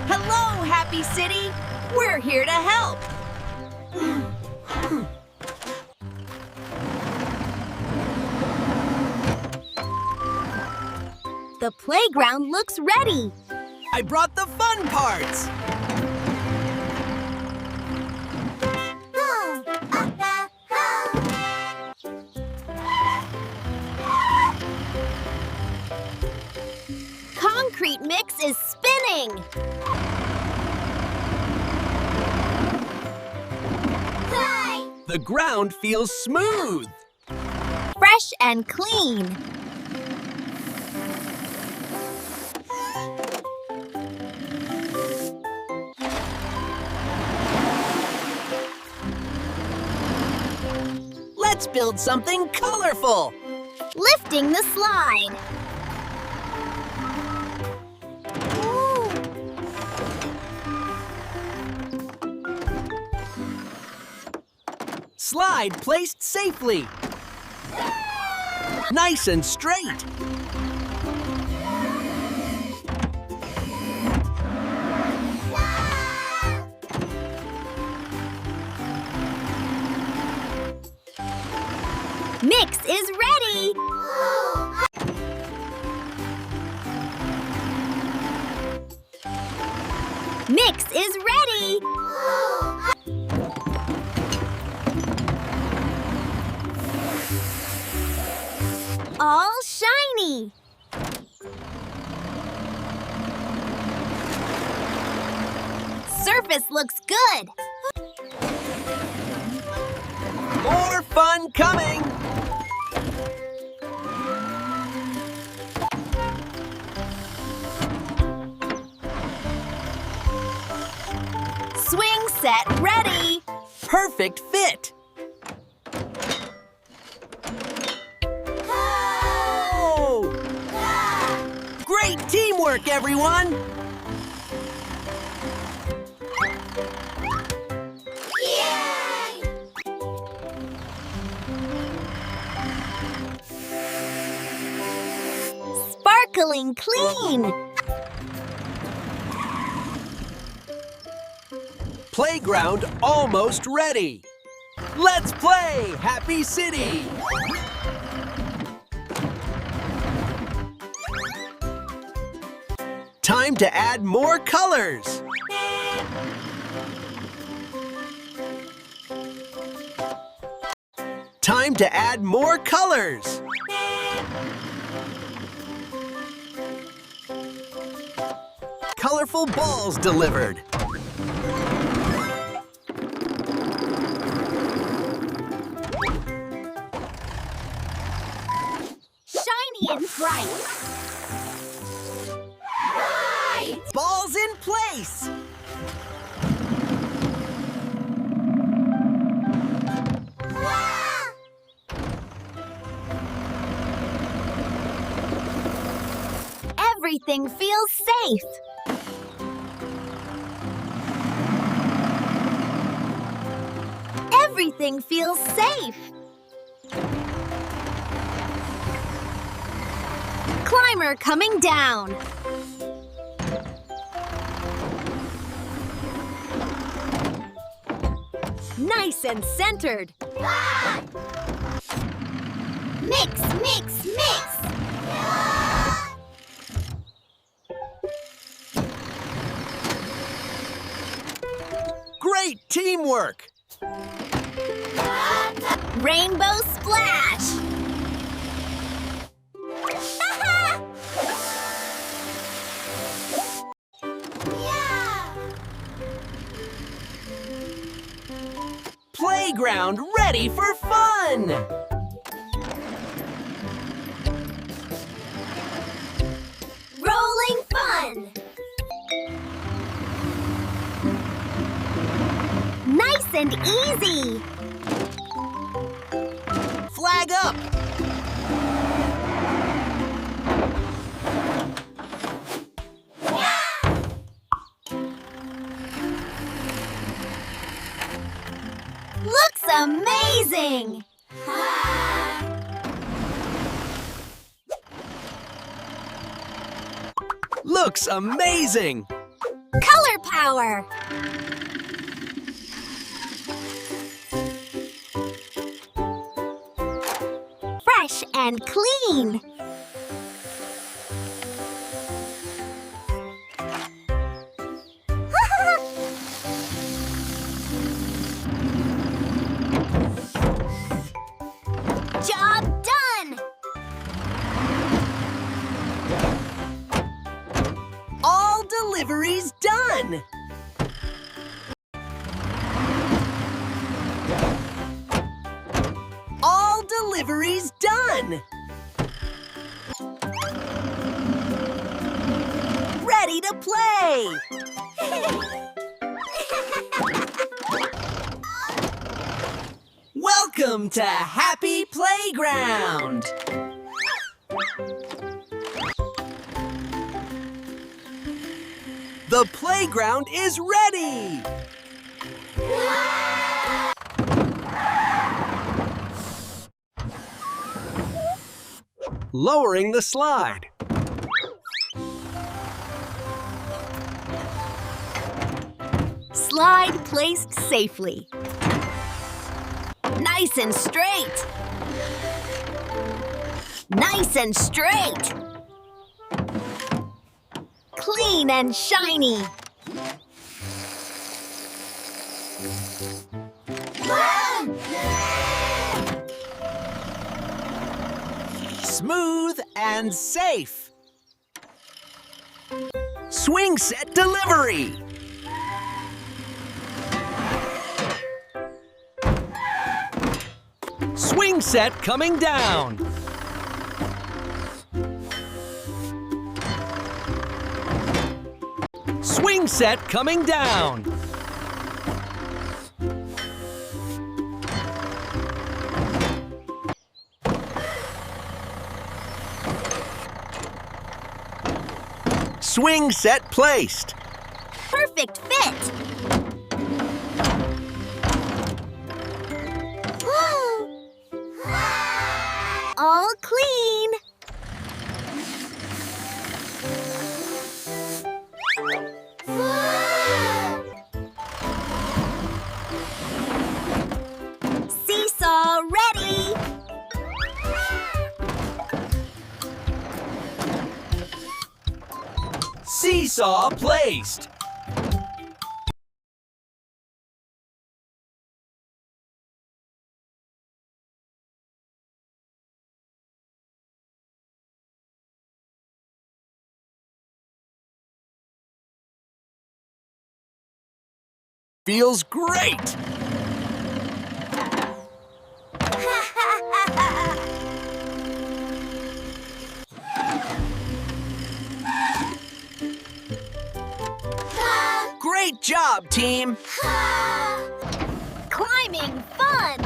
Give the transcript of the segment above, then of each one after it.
Hello, Happy City! We're here to help! The playground looks ready! I brought the fun parts! Concrete mix is spinning! The ground feels smooth! Fresh and clean! Let's build something colorful! Lifting the slide! Slide placed safely! Nice and straight! Mix is ready! Mix is ready! All shiny! Surface looks good! More fun coming! Swing set ready! Perfect fit! Oh! Great teamwork, everyone! Yay! Sparkling clean! Playground almost ready! Let's play, Happy City! Time to add more colors! Time to add more colors! Colorful balls delivered! Shiny and bright! Balls in place! Everything feels safe! Everything feels safe! Climber coming down! Nice and centered! Mix, mix, mix! Great teamwork! Rainbow splash! Playground ready for fun! Rolling fun! Nice and easy! Flag up! Looks amazing! Looks amazing! Color power! Fresh and clean! Job done! All deliveries done! All deliveries done! Ready to play! Welcome to Happy Playground! The playground is ready! Lowering the slide. Slide placed safely. Nice and straight. Nice and straight. Clean and shiny. Smooth and safe. Swing set delivery. Swing set coming down. Swing set coming down. Swing set placed. Perfect fit. All clean. Seesaw ready. Seesaw placed. Feels great! Great job, team! Climbing fun!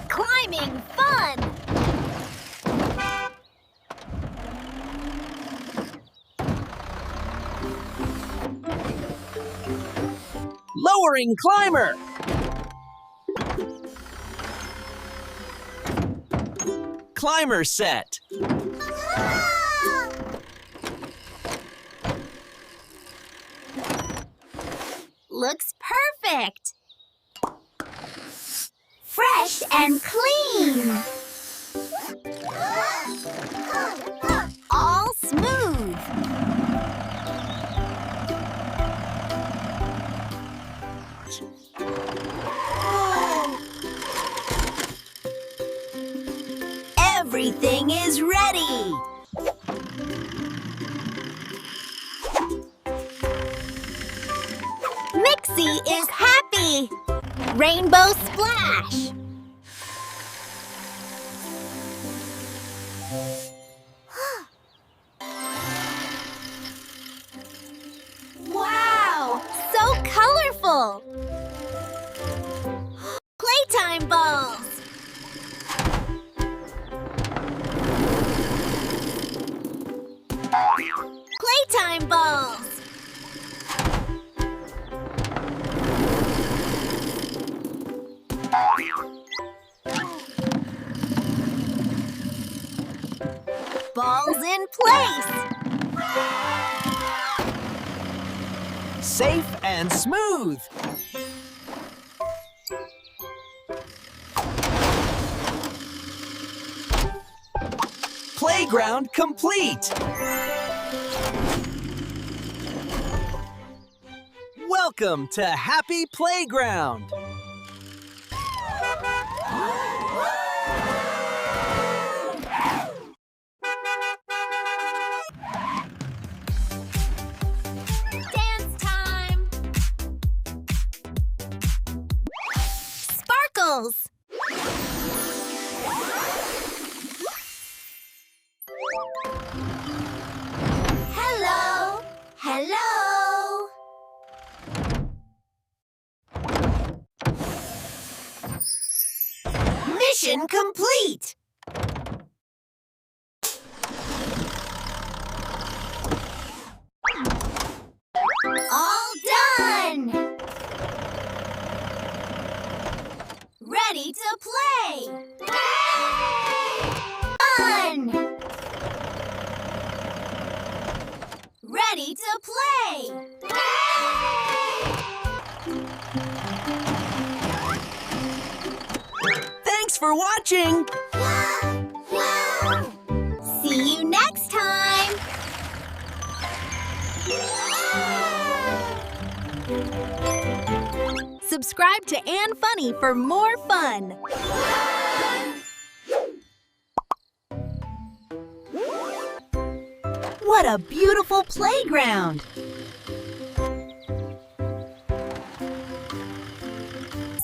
Climbing fun! Lowering climber! Climber set. Looks perfect! Fresh and clean! All smooth! Everything is ready! Mixie is happy! Rainbow splash! Wow! So colorful! Playtime balls! Playtime balls! Balls in place! Safe and smooth. Playground complete. Welcome to Happy Playground. Dance time! Sparkles! Hello! Hello! Mission complete! All done! Ready to play! Fun! Ready to play! Thanks for watching. See you next time! Subscribe to Ann Funny for more fun! What a beautiful playground!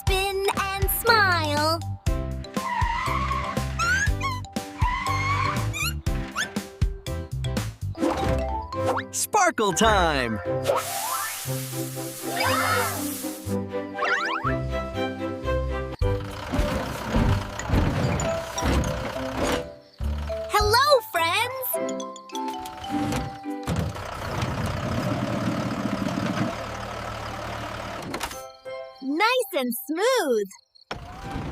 Spin and smile! Sparkle time. Hello, friends! Nice and smooth!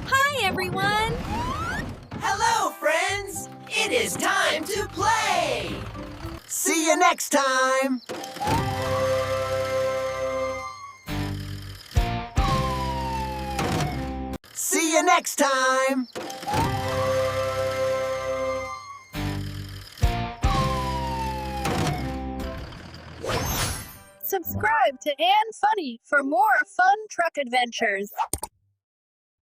Hi, everyone! Hello, friends. It is time to play. See you next time. See you next time. Subscribe to Ann Funny for more fun truck adventures.